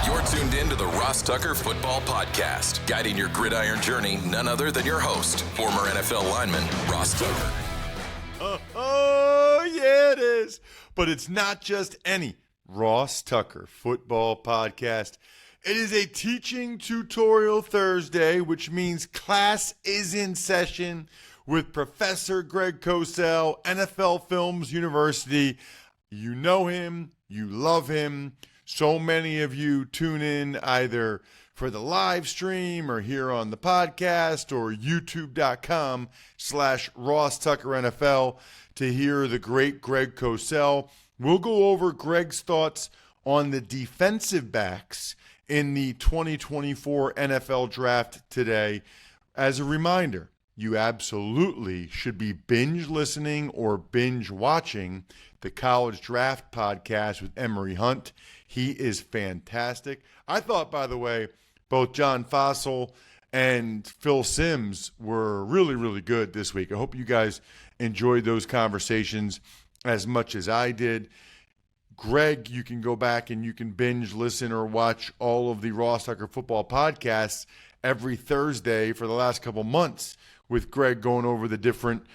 You're tuned in to the Ross Tucker Football Podcast, guiding your gridiron journey, none other than your host, former NFL lineman, Ross Tucker. Oh, yeah, it is. But it's not just any Ross Tucker Football Podcast. It is a teaching tutorial Thursday, which means class is in session with Professor Greg Cosell, NFL Films University. You know him. You love him. So many of you tune in either for the live stream or here on the podcast or youtube.com/Ross Tucker NFL to hear the great Greg Cosell. We'll go over Greg's thoughts on the defensive backs in the 2024 NFL Draft today. As a reminder, you absolutely should be binge listening or binge watching the College Draft Podcast with Emory Hunt. He is fantastic. I thought, by the way, both John Fossil and Phil Simms were really, really good this week. I hope you guys enjoyed those conversations as much as I did. Greg, you can go back and you can binge listen or watch all of the Ross Tucker Football podcasts every Thursday for the last couple months with Greg going over the different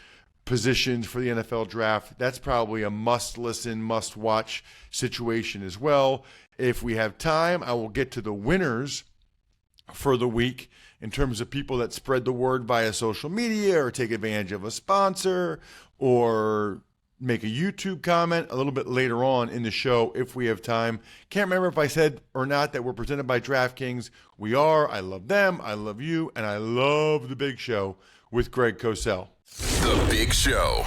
positions for the NFL Draft. That's probably a must-listen, must-watch situation as well. If we have time, I will get to the winners for the week in terms of people that spread the word via social media or take advantage of a sponsor or make a YouTube comment a little bit later on in the show if we have time. Can't remember if I said or not that we're presented by DraftKings. We are. I love them. I love you. And I love The Big Show with Greg Cosell. The Big Show.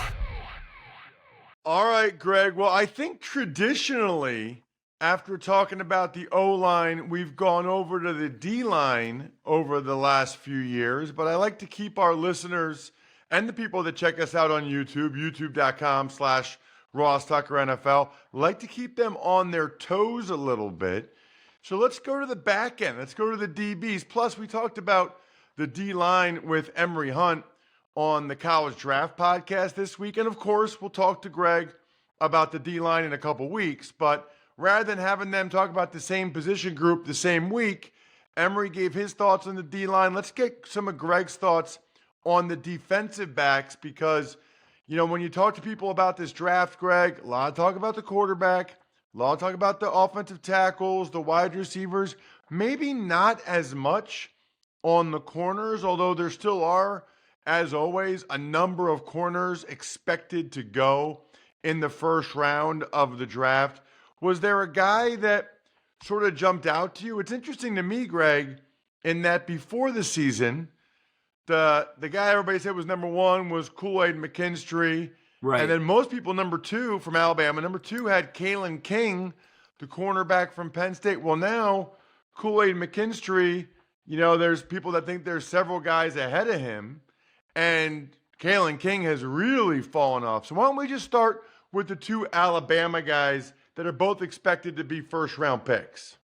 All right, Greg. Well, I think traditionally, after talking about the O-line, we've gone over to the D-line over the last few years. But I like to keep our listeners and the people that check us out on YouTube, youtube.com/Ross Tucker NFL, like to keep them on their toes a little bit. So let's go to the back end. Let's go to the DBs. Plus, we talked about the D-line with Emory Hunt on the College Draft Podcast this week. And, of course, we'll talk to Greg about the D-line in a couple weeks. But rather than having them talk about the same position group the same week, Emory gave his thoughts on the D-line. Let's get some of Greg's thoughts on the defensive backs because, you know, when you talk to people about this draft, Greg, a lot of talk about the quarterback, a lot of talk about the offensive tackles, the wide receivers, maybe not as much on the corners, although there still are, as always, a number of corners expected to go in the first round of the draft. Was there a guy that sort of jumped out to you? It's interesting to me, Greg, in that before the season, the guy everybody said was number one was Kool-Aid McKinstry. Right. And then most people, number two from Alabama, number two had Kalen King, the cornerback from Penn State. Well, now Kool-Aid McKinstry, you know, there's people that think there's several guys ahead of him. And Kalen King has really fallen off. So why don't we just start with the two Alabama guys that are both expected to be first-round picks?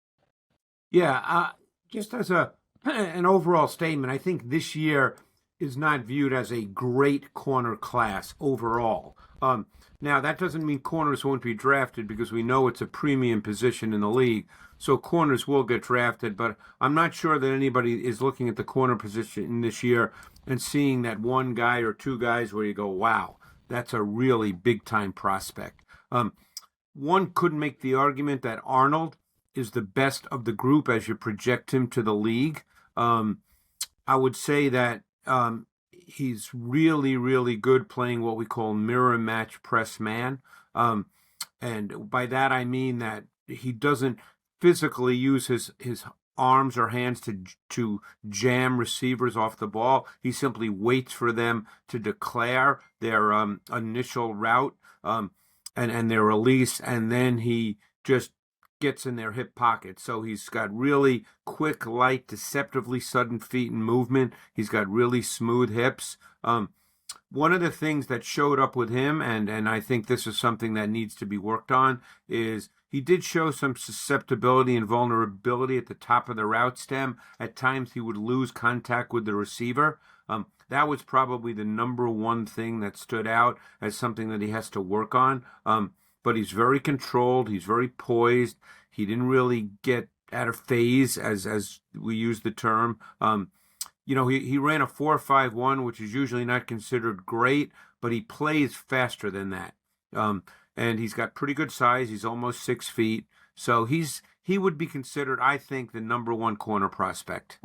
Yeah, just as an overall statement, I think this year is not viewed as a great corner class overall. Now, that doesn't mean corners won't be drafted because we know it's a premium position in the league. So corners will get drafted, but I'm not sure that anybody is looking at the corner position this year and seeing that one guy or two guys where you go, wow, that's a really big-time prospect. One could make the argument that Arnold is the best of the group as you project him to the league. I would say that he's really, really good playing what we call mirror match press man. And by that, I mean that he doesn't physically use his arms or hands to jam receivers off the ball. He simply waits for them to declare their initial route and their release, and then he just gets in their hip pocket. So he's got really quick, light, deceptively sudden feet and movement. He's got really smooth hips. One of the things that showed up with him, and I think this is something that needs to be worked on, is he did show some susceptibility and vulnerability at the top of the route stem. At times he would lose contact with the receiver. That was probably the number one thing that stood out as something that he has to work on. But he's very controlled. He's very poised. He didn't really get out of phase, as we use the term. He ran a 4.51, which is usually not considered great, but he plays faster than that. And he's got pretty good size. He's almost 6 feet. So he would be considered, I think, the number one corner prospect.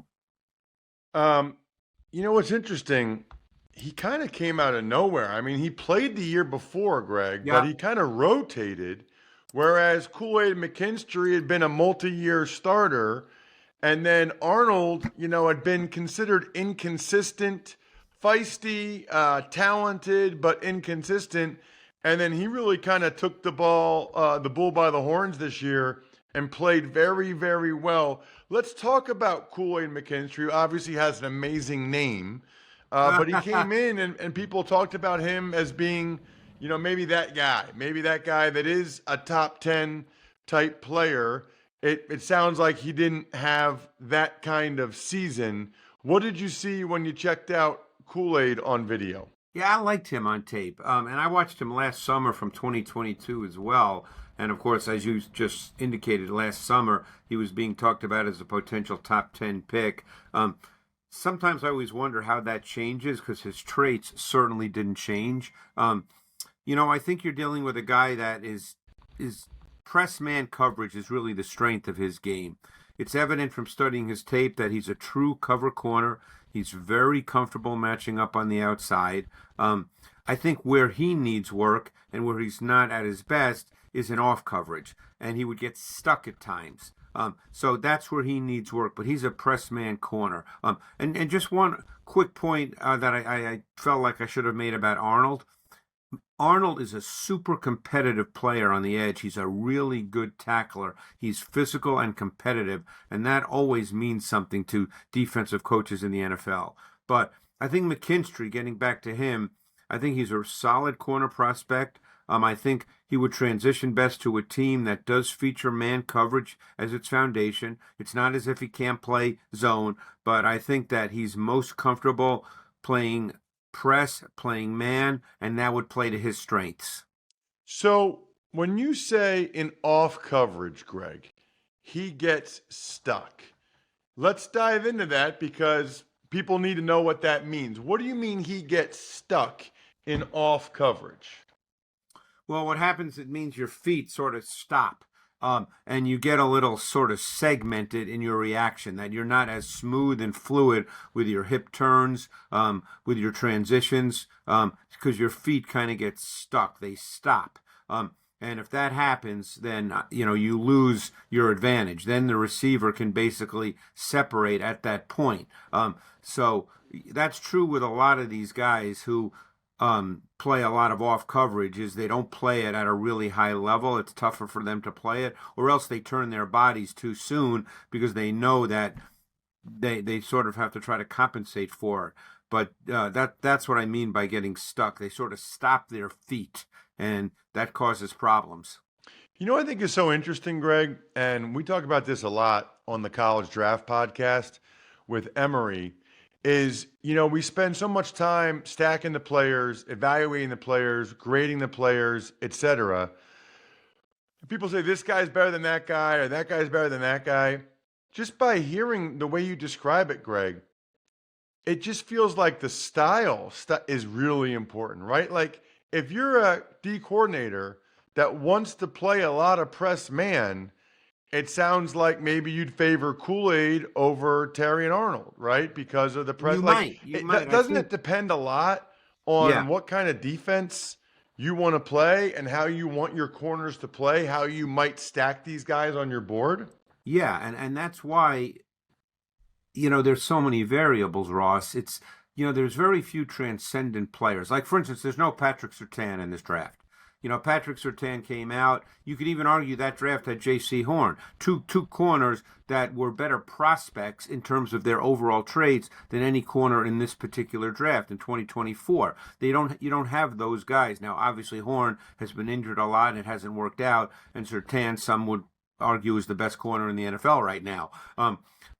What's interesting? He kind of came out of nowhere. I mean, he played the year before, Greg, but he kind of rotated, whereas Kool-Aid and McKinstry had been a multi-year starter. And then Arnold, had been considered inconsistent, feisty, talented, but inconsistent. And then he really kind of took the bull by the horns this year and played very, very well. Let's talk about Kool-Aid McKinstry, who obviously has an amazing name. But he came in and people talked about him as being, maybe that guy that is a top 10 type player. It sounds like he didn't have that kind of season. What did you see when you checked out Kool-Aid on video? Yeah, I liked him on tape. And I watched him last summer from 2022 as well. And of course, as you just indicated, last summer, he was being talked about as a potential top 10 pick. Sometimes I always wonder how that changes because his traits certainly didn't change. I think you're dealing with a guy that is press man coverage is really the strength of his game. It's evident from studying his tape that he's a true cover corner. He's very comfortable matching up on the outside. I think where he needs work and where he's not at his best is in off coverage, and he would get stuck at times. So that's where he needs work, but he's a press man corner. And just one quick point that I felt like I should have made about Arnold. Arnold is a super competitive player on the edge. He's a really good tackler. He's physical and competitive, and that always means something to defensive coaches in the NFL. But I think McKinstry, getting back to him, I think he's a solid corner prospect. I think he would transition best to a team that does feature man coverage as its foundation. It's not as if he can't play zone, but I think that he's most comfortable playing press, playing man, and that would play to his strengths. So when you say in off coverage, Greg, he gets stuck. Let's dive into that because people need to know what that means. What do you mean he gets stuck in off coverage? Well, what happens, it means your feet sort of stop. And you get a little sort of segmented in your reaction, that you're not as smooth and fluid with your hip turns, with your transitions, because your feet kind of get stuck. They stop. And if that happens, then, you lose your advantage. Then the receiver can basically separate at that point. So that's true with a lot of these guys who play a lot of off coverage. Is they don't play it at a really high level. It's tougher for them to play it, or else they turn their bodies too soon because they know that they sort of have to try to compensate for it. But that's what I mean by getting stuck. They sort of stop their feet, and that causes problems. I think is so interesting, Greg, and we talk about this a lot on the College Draft podcast with Emory, is, we spend so much time stacking the players, evaluating the players, grading the players, etc. People say this guy's better than that guy or that guy's better than that guy. Just by hearing the way you describe it, Greg, it just feels like the style is really important, right? Like if you're a D coordinator that wants to play a lot of press man, it sounds like maybe you'd favor Kool-Aid over Terrion Arnold, right? Because of the press. You might. Doesn't it depend a lot on what kind of defense you want to play and how you want your corners to play, how you might stack these guys on your board? Yeah, and that's why, there's so many variables, Ross. It's, there's very few transcendent players. Like, for instance, there's no Patrick Surtain in this draft. Patrick Surtain came out. You could even argue that draft had J.C. Horn, two corners that were better prospects in terms of their overall traits than any corner in this particular draft in 2024. You don't have those guys. Now, obviously, Horn has been injured a lot and it hasn't worked out, and Surtain, some would argue is the best corner in the NFL right now.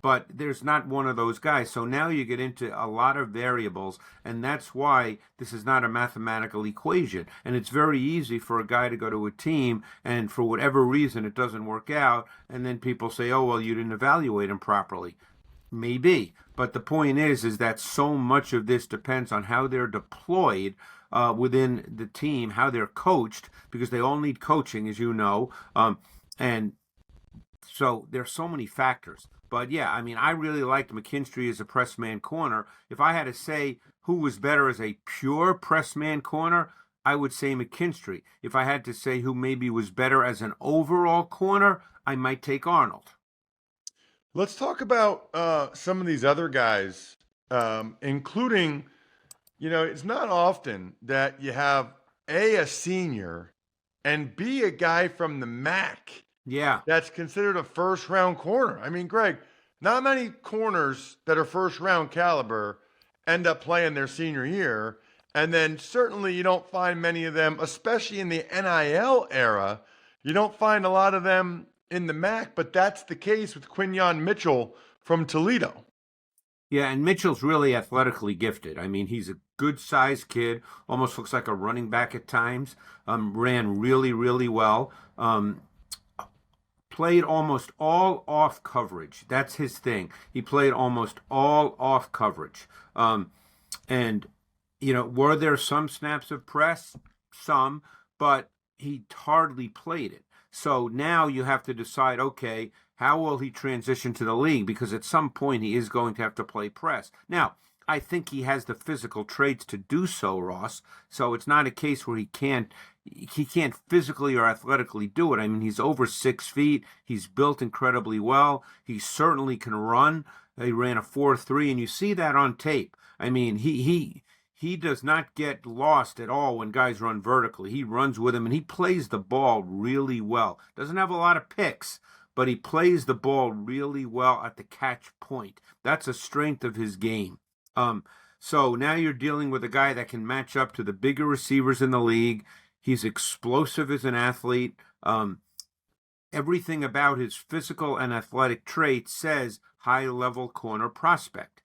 But there's not one of those guys. So now you get into a lot of variables, and that's why this is not a mathematical equation. And it's very easy for a guy to go to a team, and for whatever reason it doesn't work out, and then people say, oh, well, you didn't evaluate him properly. Maybe. But the point is that so much of this depends on how they're deployed within the team, how they're coached, because they all need coaching, as you know. And so there's so many factors. But yeah, I mean, I really liked McKinstry as a press man corner. If I had to say who was better as a pure press man corner, I would say McKinstry. If I had to say who maybe was better as an overall corner, I might take Arnold. Let's talk about some of these other guys, including, it's not often that you have a senior and B, a guy from the MAC. Yeah. That's considered a first-round corner. I mean, Greg, not many corners that are first-round caliber end up playing their senior year. And then certainly you don't find many of them, especially in the NIL era. You don't find a lot of them in the MAC, but that's the case with Quinyon Mitchell from Toledo. Yeah, and Mitchell's really athletically gifted. I mean, he's a good-sized kid, almost looks like a running back at times, ran really, really well. Played almost all off coverage. That's his thing. He played almost all off coverage. And, were there some snaps of press? Some, but he hardly played it. So now you have to decide, okay, how will he transition to the league? Because at some point he is going to have to play press. Now, I think he has the physical traits to do so, Ross. So it's not a case where he can't physically or athletically do it. I mean, he's over 6 feet. He's built incredibly well. He certainly can run. He ran a 4.3, and you see that on tape. I mean, he does not get lost at all when guys run vertically. He runs with him, and he plays the ball really well. Doesn't have a lot of picks, but he plays the ball really well at the catch point. That's a strength of his game. So now you're dealing with a guy that can match up to the bigger receivers in the league. He's explosive as an athlete. Everything about his physical and athletic traits says high-level corner prospect.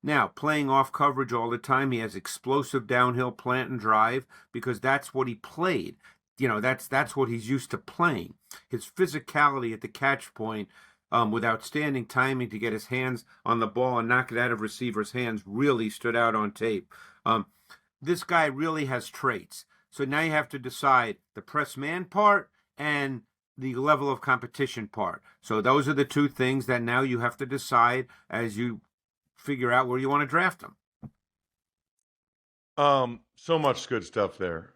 Now, playing off coverage all the time, he has explosive downhill plant and drive because that's what he played. That's what he's used to playing. His physicality at the catch point, with outstanding timing to get his hands on the ball and knock it out of receivers' hands, really stood out on tape. This guy really has traits. So now you have to decide the press man part and the level of competition part. So those are the two things that now you have to decide as you figure out where you want to draft him. So much good stuff there.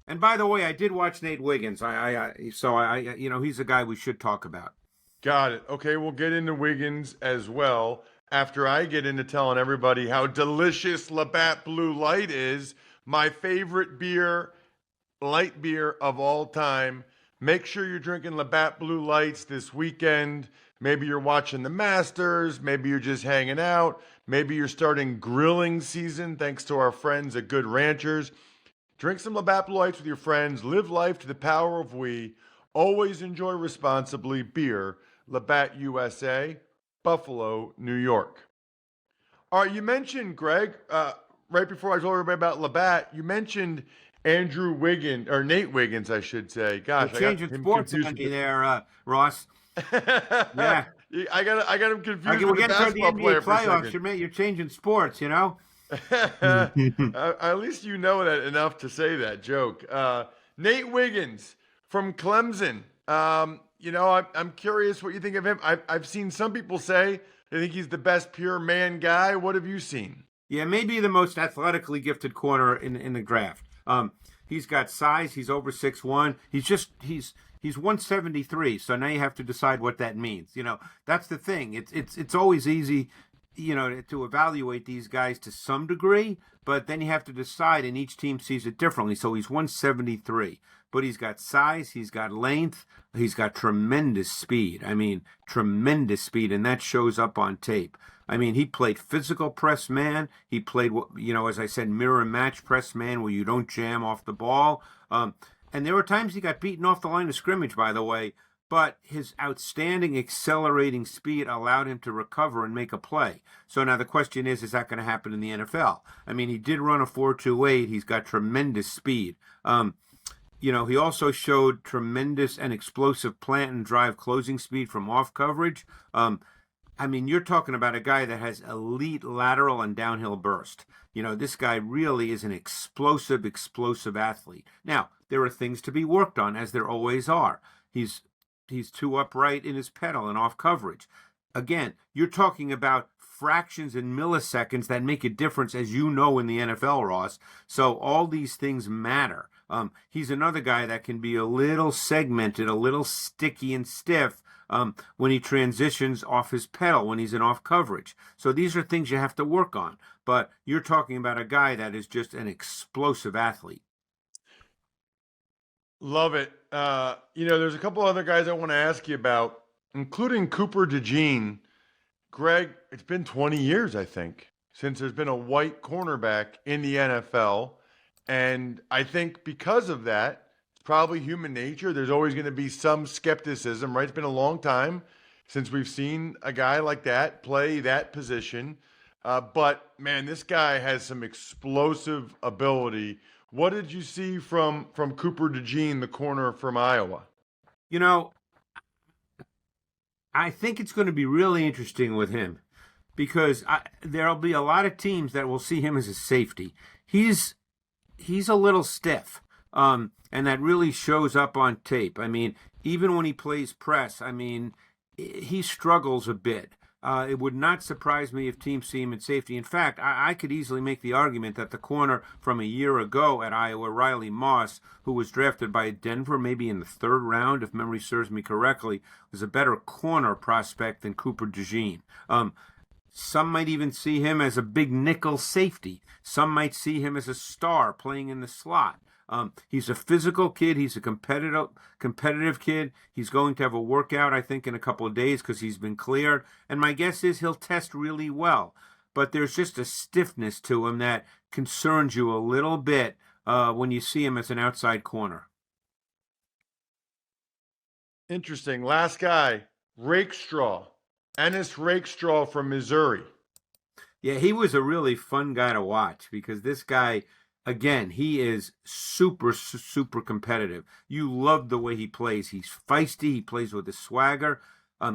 And by the way, I did watch Nate Wiggins. He's a guy we should talk about. Got it. Okay, we'll get into Wiggins as well after I get into telling everybody how delicious Labatt Blue Light is, my favorite beer, light beer of all time. Make sure you're drinking Labatt Blue Lights this weekend. Maybe you're watching the Masters. Maybe you're just hanging out. Maybe you're starting grilling season thanks to our friends at Good Ranchers. Drink some Labatt Blue Lights with your friends. Live life to the power of we. Always enjoy responsibly. Beer, Labatt USA, Buffalo, New York. All right, you mentioned, Greg, right before I told everybody about Labatt, you mentioned Andrew Wiggins, or Nate Wiggins, I should say. Gosh, you're changing sports on me there, Ross. Yeah. I got him confused with the basketball player for a playoffs. second. You're changing sports, At least you know that enough to say that joke. Nate Wiggins from Clemson. I'm curious what you think of him. I've seen some people say they think he's the best pure man guy. What have you seen? Yeah, maybe the most athletically gifted corner in the draft. He's got size. He's over 6'1". He's 173. So now you have to decide what that means. That's the thing. It's always easy, to evaluate these guys to some degree, but then you have to decide, and each team sees it differently. So he's 173, but he's got size, he's got length, he's got tremendous speed. I mean, tremendous speed, and that shows up on tape. I mean, he played physical press man. He played, as I said, mirror match press man where you don't jam off the ball. And there were times he got beaten off the line of scrimmage, by the way, but his outstanding accelerating speed allowed him to recover and make a play. So now the question is that going to happen in the NFL? I mean, he did run a 4.28. He's got tremendous speed. He also showed tremendous and explosive plant and drive closing speed from off coverage. You're talking about a guy that has elite lateral and downhill burst. This guy really is an explosive athlete. Now, there are things to be worked on, as there always are. He's too upright in his pedal and off coverage. Again, you're talking about fractions and milliseconds that make a difference, as you know, in the NFL, Ross. So all these things matter. He's another guy that can be a little segmented, a little sticky and stiff when he transitions off his pedal, when he's in off coverage. So these are things you have to work on. But you're talking about a guy that is just an explosive athlete. Love it. There's a couple other guys I want to ask you about, including Cooper DeJean. Greg, it's been 20 years, I think, since there's been a white cornerback in the NFL. And I think because of that, it's probably human nature. There's always going to be some skepticism, right? It's been a long time since we've seen a guy like that play that position. But, man, this guy has some explosive ability. What did you see from Cooper DeJean, the corner from Iowa? I think it's going to be really interesting with him because there'll be a lot of teams that will see him as a safety. He's a little stiff, and that really shows up on tape. I mean, even when he plays press, he struggles a bit. It would not surprise me if teams see him in safety. In fact, I could easily make the argument that the corner from a year ago at Iowa, Riley Moss, who was drafted by Denver maybe in the 3rd round, if memory serves me correctly, was a better corner prospect than Cooper DeJean. Some might even see him as a big nickel safety. Some might see him as a star playing in the slot. He's a physical kid. He's a competitive kid. He's going to have a workout, I think, in a couple of days because he's been cleared. And my guess is he'll test really well. But there's just a stiffness to him that concerns you a little bit when you see him as an outside corner. Interesting. Last guy, Rakestraw. Ennis Rakestraw from Missouri. Yeah, he was a really fun guy to watch because this guy, again, he is super, super competitive. You love the way he plays. He's feisty. He plays with a swagger.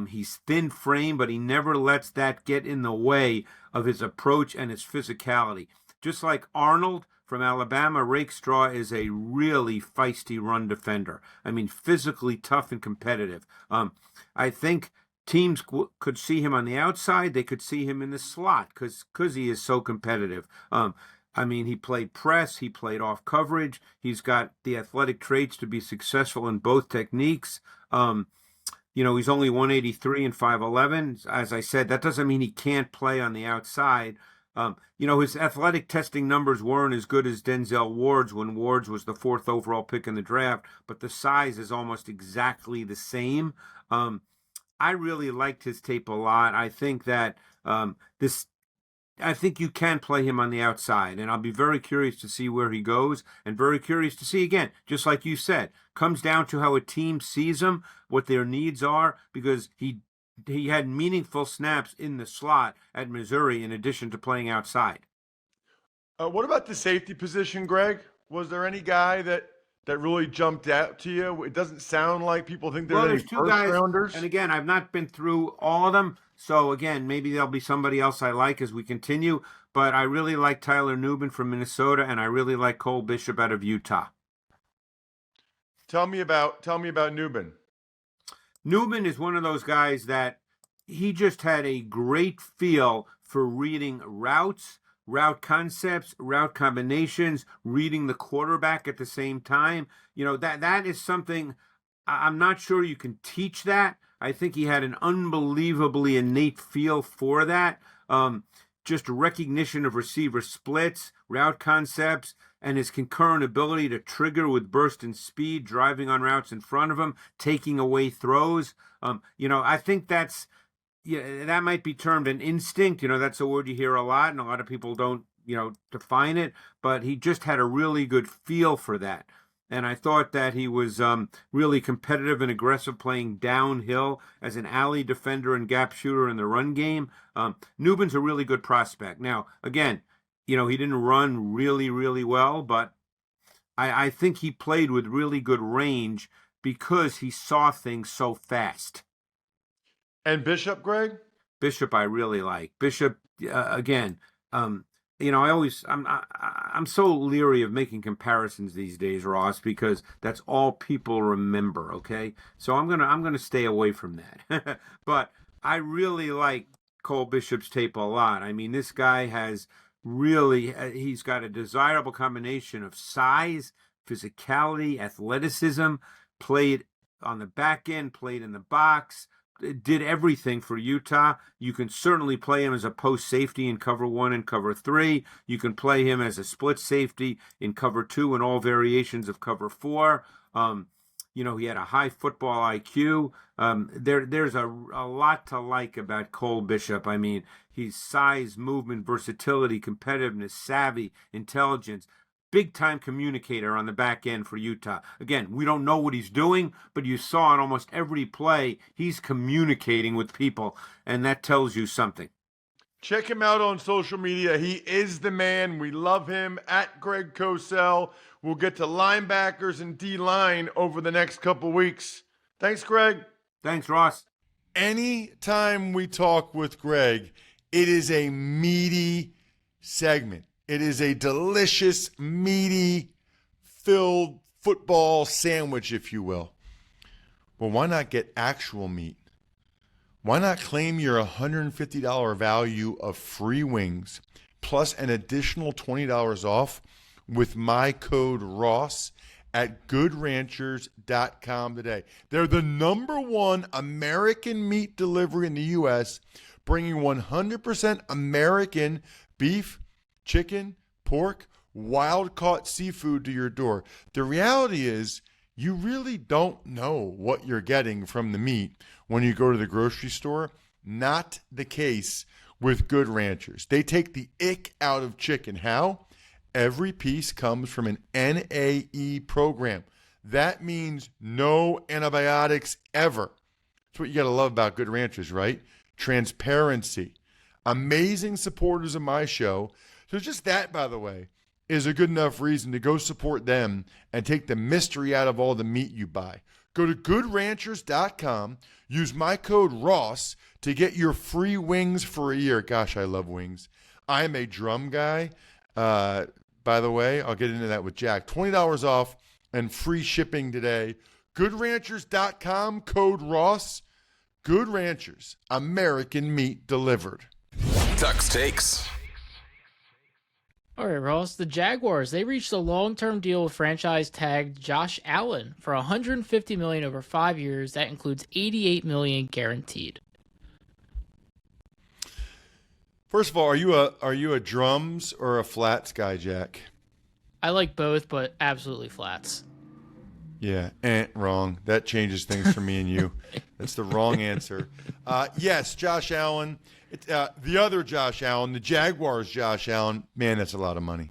He's thin frame, but he never lets that get in the way of his approach and his physicality. Just like Arnold from Alabama, Rakestraw is a really feisty run defender. Physically tough and competitive. I think teams could see him on the outside. They could see him in the slot because he is so competitive. He played press. He played off coverage. He's got the athletic traits to be successful in both techniques. He's only 183 and 5'11". As I said, that doesn't mean he can't play on the outside. His athletic testing numbers weren't as good as Denzel Ward's when Ward's was the 4th overall pick in the draft, but the size is almost exactly the same. I really liked his tape a lot. I think that I think you can play him on the outside, and I'll be very curious to see where he goes and very curious to see, again, just like you said, comes down to how a team sees him, what their needs are, because he had meaningful snaps in the slot at Missouri in addition to playing outside. What about the safety position, Greg? Was there any guy that really jumped out to you? It doesn't sound like people think there's two guys, rounders. And again, I've not been through all of them. So again, maybe there'll be somebody else I like as we continue. But I really like Tyler Nubin from Minnesota, and I really like Cole Bishop out of Utah. Tell me about Nubin. Nubin is one of those guys that he just had a great feel for reading routes, route concepts, route combinations, reading the quarterback at the same time. That is something I'm not sure you can teach that. I think he had an unbelievably innate feel for that. Just recognition of receiver splits, route concepts, and his concurrent ability to trigger with burst and speed, driving on routes in front of him, taking away throws. I think that might be termed an instinct. That's a word you hear a lot, and a lot of people don't, define it. But he just had a really good feel for that. And I thought that he was really competitive and aggressive, playing downhill as an alley defender and gap shooter in the run game. Newbin's a really good prospect. Now, again, he didn't run really, really well, but I think he played with really good range because he saw things so fast. And Bishop, Greg? Bishop, I really like. Bishop, again, I'm so leery of making comparisons these days, Ross, because that's all people remember. Okay, so I'm gonna stay away from that. But I really like Cole Bishop's tape a lot. I mean, this guy has really, he's got a desirable combination of size, physicality, athleticism. Played on the back end, played in the box. Did everything for Utah. You can certainly play him as a post safety in cover 1 and cover 3. You can play him as a split safety in cover 2 and all variations of cover 4. He had a high football IQ. There's a lot to like about Cole Bishop. I mean, he's size, movement, versatility, competitiveness, savvy, intelligence. Big-time communicator on the back end for Utah. Again, we don't know what he's doing, but you saw in almost every play, he's communicating with people, and that tells you something. Check him out on social media. He is the man. We love him, at Greg Cosell. We'll get to linebackers and D-line over the next couple weeks. Thanks, Greg. Thanks, Ross. Anytime we talk with Greg, it is a meaty segment. It is a delicious, meaty, filled football sandwich, if you will. Well, why not get actual meat? Why not claim your $150 value of free wings plus an additional $20 off with my code Ross at goodranchers.com today? They're the #1 American meat delivery in the U.S., bringing 100% American beef, chicken, pork, wild-caught seafood to your door. The reality is you really don't know what you're getting from the meat when you go to the grocery store. Not the case with Good Ranchers. They take the ick out of chicken. How? Every piece comes from an NAE program. That means no antibiotics ever. That's what you got to love about Good Ranchers, right? Transparency. Amazing supporters of my show. So just that, by the way, is a good enough reason to go support them and take the mystery out of all the meat you buy. Go to goodranchers.com. Use my code Ross to get your free wings for a year. Gosh, I love wings. I am a drum guy. By the way, I'll get into that with Jack. $20 off and free shipping today. Goodranchers.com, code Ross. Good Ranchers, American meat delivered. Tuck's Takes. All right, Ross. The Jaguars, they reached a long-term deal with franchise tag Josh Allen for $150 million over 5 years. That includes $88 million guaranteed. First of all, are you a drums or a flats guy, Jack? I like both, but absolutely flats. Yeah, wrong. That changes things for me and you. That's the wrong answer. Yes, Josh Allen. The other Josh Allen, the Jaguars Josh Allen, man, that's a lot of money.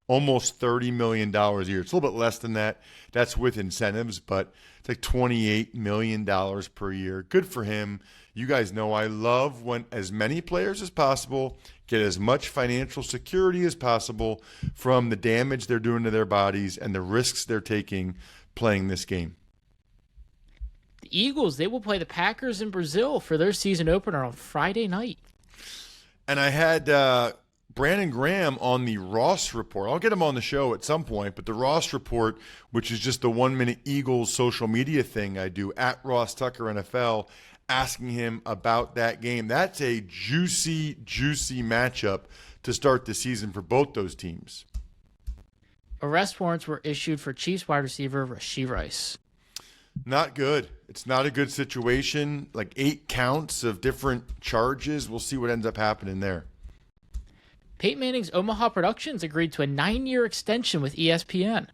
Almost $30 million a year. It's a little bit less than that. That's with incentives, but it's like $28 million per year. Good for him. You guys know I love when as many players as possible get as much financial security as possible from the damage they're doing to their bodies and the risks they're taking playing this game. The Eagles, they will play the Packers in Brazil for their season opener on Friday night. And I had Brandon Graham on the Ross Report. I'll get him on the show at some point, but the Ross Report, which is just the 1-minute Eagles social media thing I do, at Ross Tucker NFL, asking him about that game. That's a juicy, juicy matchup to start the season for both those teams. Arrest warrants were issued for Chiefs wide receiver Rashee Rice. Not good. It's not a good situation. Like 8 counts of different charges. We'll see what ends up happening there. Peyton Manning's Omaha Productions agreed to a 9-year extension with ESPN.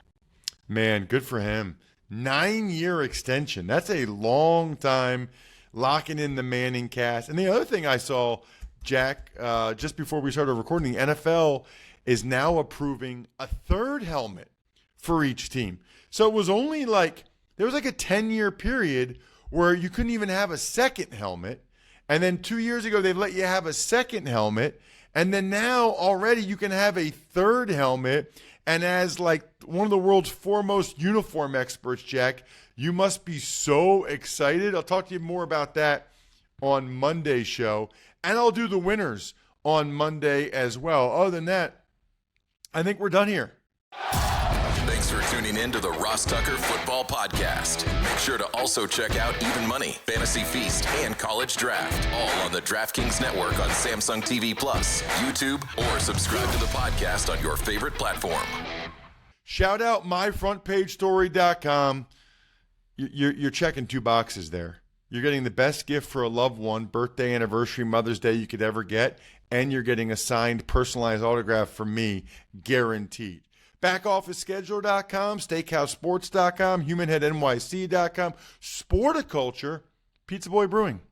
Man, good for him. 9-year extension. That's a long time locking in the Manning cast. And the other thing I saw, Jack, just before we started recording, the NFL is now approving a third helmet for each team. So it was only like, there was like a 10-year period where you couldn't even have a second helmet. And then 2 years ago, they let you have a second helmet. And then now already you can have a third helmet. And as like one of the world's foremost uniform experts, Jack, you must be so excited. I'll talk to you more about that on Monday's show. And I'll do the winners on Monday as well. Other than that, I think we're done here. Thanks for tuning in to the Ross Tucker Football Podcast. Make sure to also check out Even Money, Fantasy Feast, and College Draft, all on the DraftKings Network on Samsung TV Plus, YouTube, or subscribe to the podcast on your favorite platform. Shout out myfrontpagestory.com. You're checking 2 boxes there. You're getting the best gift for a loved one, birthday, anniversary, Mother's Day you could ever get, and you're getting a signed, personalized autograph from me, guaranteed. BackOfficeScheduler.com, SteakhouseSports.com, HumanHeadNYC.com, Sporticulture, Pizza Boy Brewing.